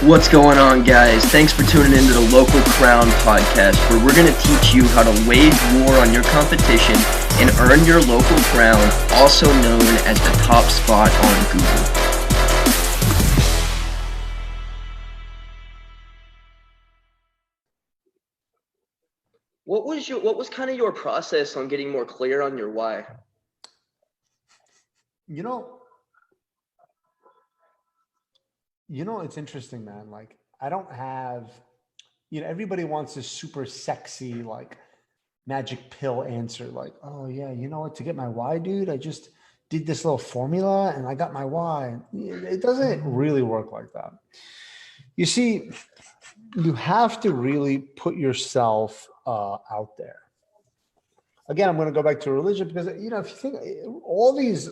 What's going on, guys? Thanks for tuning into the Local Crown podcast, where we're going to teach you how to wage war on your competition and earn your local crown, also known as the top spot on Google. What was kind of your process on getting more clear on your why? You know, it's interesting, man. Like, I don't have, everybody wants this super sexy, like, magic pill answer. Like, oh, yeah, you know what? To get my why, dude, I just did this little formula and I got my why. It doesn't really work like that. You see, you have to really put yourself out there. Again, I'm going to go back to religion because, if you think all these,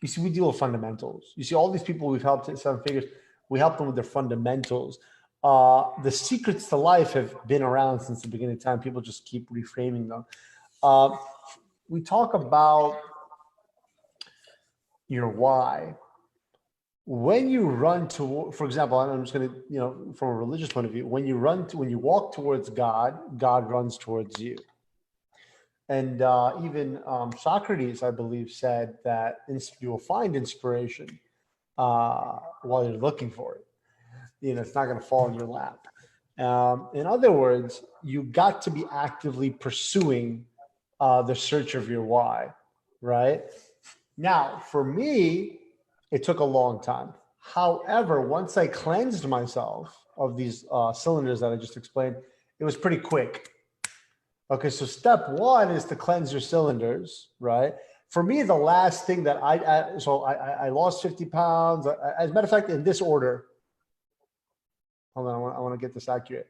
you see, we deal with fundamentals. You see, all these people we've helped at Seven Figures, we help them with their fundamentals. The secrets to life have been around since the beginning of time. People just keep reframing them. We talk about your why. When you run to, for example, I'm just going to, from a religious point of view, when you walk towards God, God runs towards you. And even Socrates, I believe, said that you will find inspiration while you're looking for it. It's not going to fall in your lap. In other words, you got to be actively pursuing the search of your why, right? Now, for me, it took a long time. However, once I cleansed myself of these cylinders that I just explained, it was pretty quick. Okay, so step one is to cleanse your cylinders, right? For me, the last thing that I lost 50 pounds. As a matter of fact, in this order, hold on, I want to get this accurate.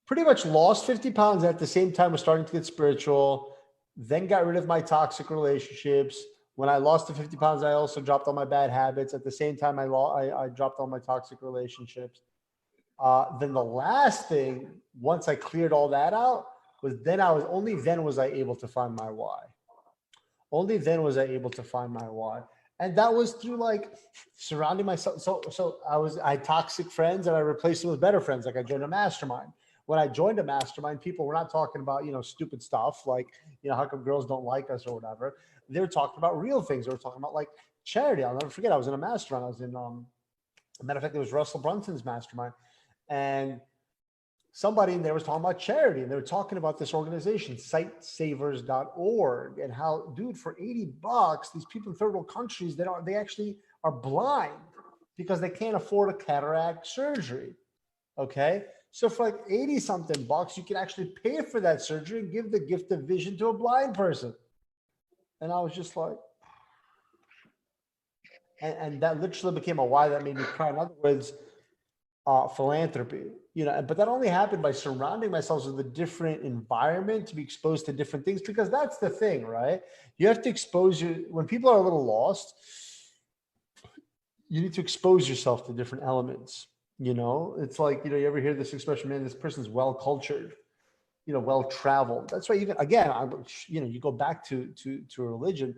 Pretty much lost 50 pounds at the same time was starting to get spiritual, then got rid of my toxic relationships. When I lost the 50 pounds, I also dropped all my bad habits. At the same time, I dropped all my toxic relationships. Then the last thing, once I cleared all that out, was only then was I able to find my why. Only then was I able to find my why. And that was through like surrounding myself. So I had toxic friends and I replaced them with better friends. Like I joined a mastermind. When I joined a mastermind, people were not talking about, stupid stuff like, how come girls don't like us or whatever. They were talking about real things. They were talking about like charity. I'll never forget. I was in a mastermind. I was in, as a matter of fact, it was Russell Brunson's mastermind. And somebody in there was talking about charity, and they were talking about this organization, sightsavers.org, and how, dude, for $80, these people in third world countries, they actually are blind because they can't afford a cataract surgery. Okay. So for like 80 something bucks, you can actually pay for that surgery and give the gift of vision to a blind person. And I was just like, and that literally became a why that made me cry. In other words, philanthropy, but that only happened by surrounding myself with a different environment to be exposed to different things, because that's the thing, right? You have to expose when people are a little lost, you need to expose yourself to different elements. It's like, you ever hear this expression, man, this person's well-cultured, well-traveled. That's why even, again, you go back to a religion,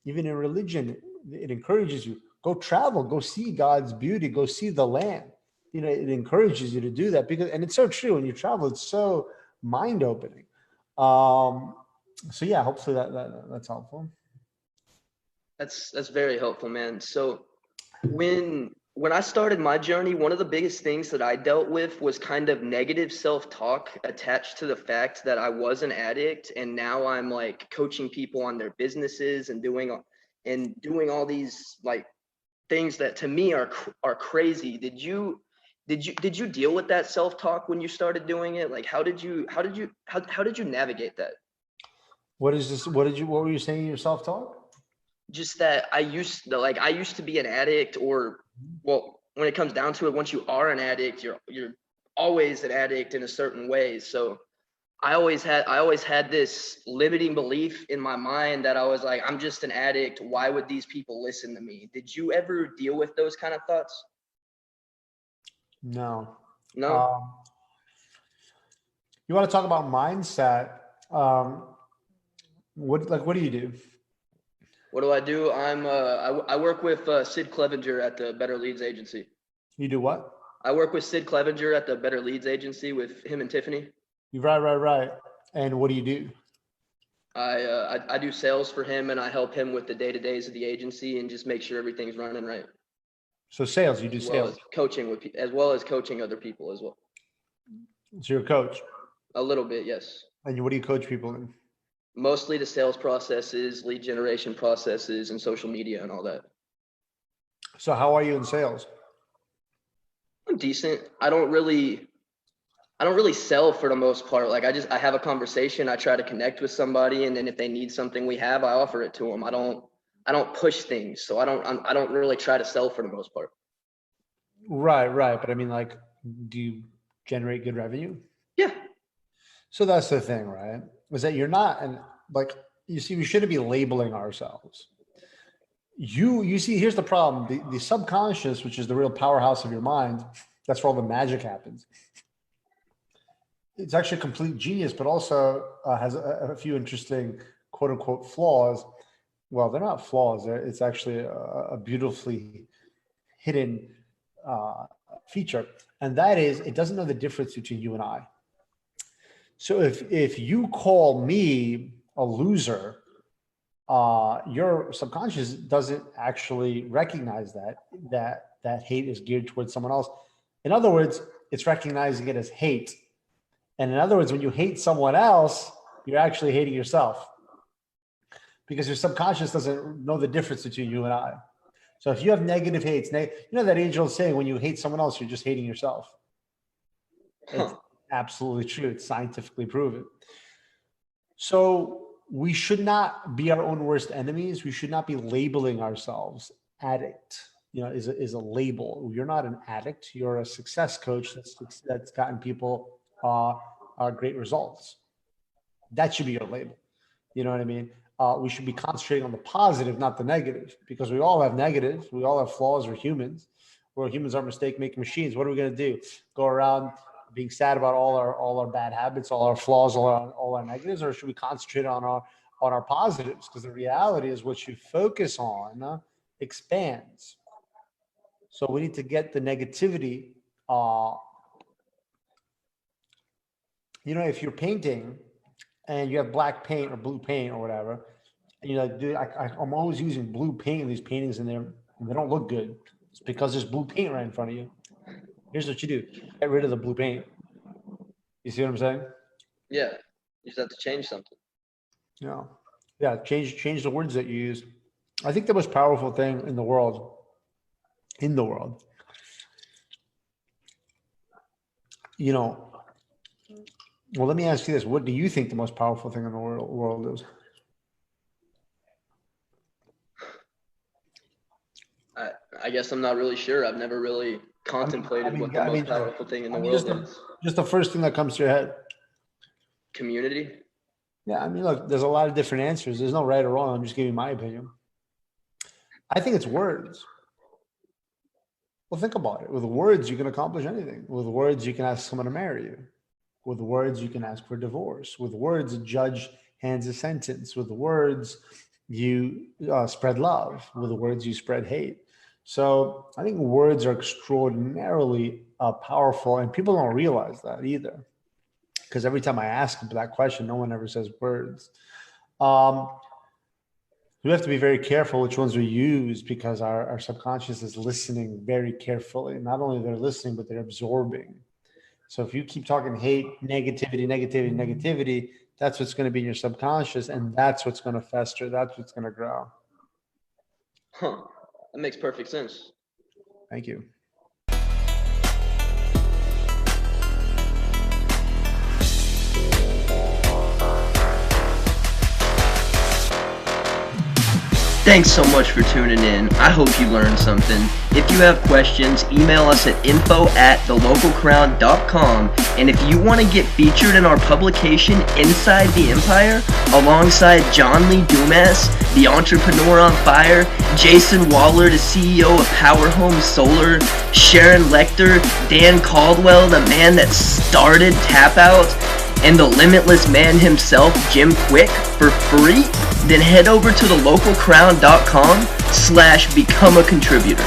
even in religion, it encourages you, go travel, go see God's beauty, go see the land. It encourages you to do that and it's so true. When you travel, it's so mind-opening. So yeah, hopefully that's helpful. That's very helpful, man. So when I started my journey, one of the biggest things that I dealt with was kind of negative self-talk attached to the fact that I was an addict, and now I'm like coaching people on their businesses and doing all these like things that to me are crazy. Did you deal with that self-talk when you started doing it? Like, how did you navigate that? What is this? What were you saying in your self-talk? Just that I used to be an addict, or, well, when it comes down to it, once you are an addict, you're always an addict in a certain way. So I always had this limiting belief in my mind that I was like, I'm just an addict. Why would these people listen to me? Did you ever deal with those kind of thoughts? No. No. You want to talk about mindset? What do you do? What do? I work with Sid Clevenger at the Better Leads Agency. You do what? I work with Sid Clevenger at the Better Leads agency with him and Tiffany. Right. And what do you do? I do sales for him, and I help him with the day-to-days of the agency and just make sure everything's running right. So sales, you do sales. Coaching as well as coaching other people as well. So you're a coach? A little bit, yes. And what do you coach people in? Mostly the sales processes, lead generation processes, and social media and all that. So how are you in sales? I'm decent. I don't really sell for the most part. Like I have a conversation. I try to connect with somebody, and then if they need something I offer it to them. I don't push things. So I don't really try to sell for the most part. Right. But I mean, like, do you generate good revenue? Yeah. So that's the thing, right? Is that you're not, and like, you see, we shouldn't be labeling ourselves. You see, here's the problem. The subconscious, which is the real powerhouse of your mind, that's where all the magic happens. It's actually a complete genius, but also has a few interesting quote unquote flaws. Well, they're not flaws. It's actually a beautifully hidden feature. And that is, it doesn't know the difference between you and I. So if you call me a loser, your subconscious doesn't actually recognize that hate is geared towards someone else. In other words, it's recognizing it as hate. And in other words, when you hate someone else, you're actually hating yourself, because your subconscious doesn't know the difference between you and I. So if you have negative hates, you know that age-old saying, when you hate someone else, you're just hating yourself. It's absolutely true. It's scientifically proven. So we should not be our own worst enemies. We should not be labeling ourselves addict. Is a label. You're not an addict. You're a success coach that's gotten people great results. That should be your label. You know what I mean? We should be concentrating on the positive, not the negative, because we all have negatives. We all have flaws. We're humans. Humans are mistake-making machines. What are we going to do? Go around being sad about all our bad habits, all our flaws, all our negatives, or should we concentrate on our positives? Because the reality is, what you focus on expands. So we need to get the negativity. If you're painting and you have black paint or blue paint or whatever, and you're like, dude, I'm always using blue paint in these paintings, and they don't look good. It's because there's blue paint right in front of you. Here's what you do: get rid of the blue paint. You see what I'm saying? Yeah, you just have to change something. Yeah. Change the words that you use. I think the most powerful thing in the world. Well, let me ask you this. What do you think the most powerful thing in the world is? I guess I'm not really sure. I've never really contemplated what the most powerful thing in the world is. Just the first thing that comes to your head. Community. Yeah, look, there's a lot of different answers. There's no right or wrong. I'm just giving my opinion. I think it's words. Well, think about it. With words, you can accomplish anything. With words, you can ask someone to marry you. With words, you can ask for divorce. With words, a judge hands a sentence. With words, you spread love. With words, you spread hate. So I think words are extraordinarily powerful, and people don't realize that either. Because every time I ask them that question, no one ever says words. We have to be very careful which ones we use, because our subconscious is listening very carefully. Not only they're listening, but they're absorbing. So if you keep talking hate, negativity, that's what's going to be in your subconscious, and that's what's going to fester. That's what's going to grow. That makes perfect sense. Thank you. Thanks so much for tuning in. I hope you learned something. If you have questions, email us at info@thelocalcrown.com. And if you want to get featured in our publication, Inside the Empire, alongside John Lee Dumas, the entrepreneur on fire, Jayson Waller, the CEO of Power Home Solar, Sharon Lechter, Dan Caldwell, the man that started Tap Out, and the limitless man himself, Jim Kwik, for free, then head over to thelocalcrown.com/become a contributor.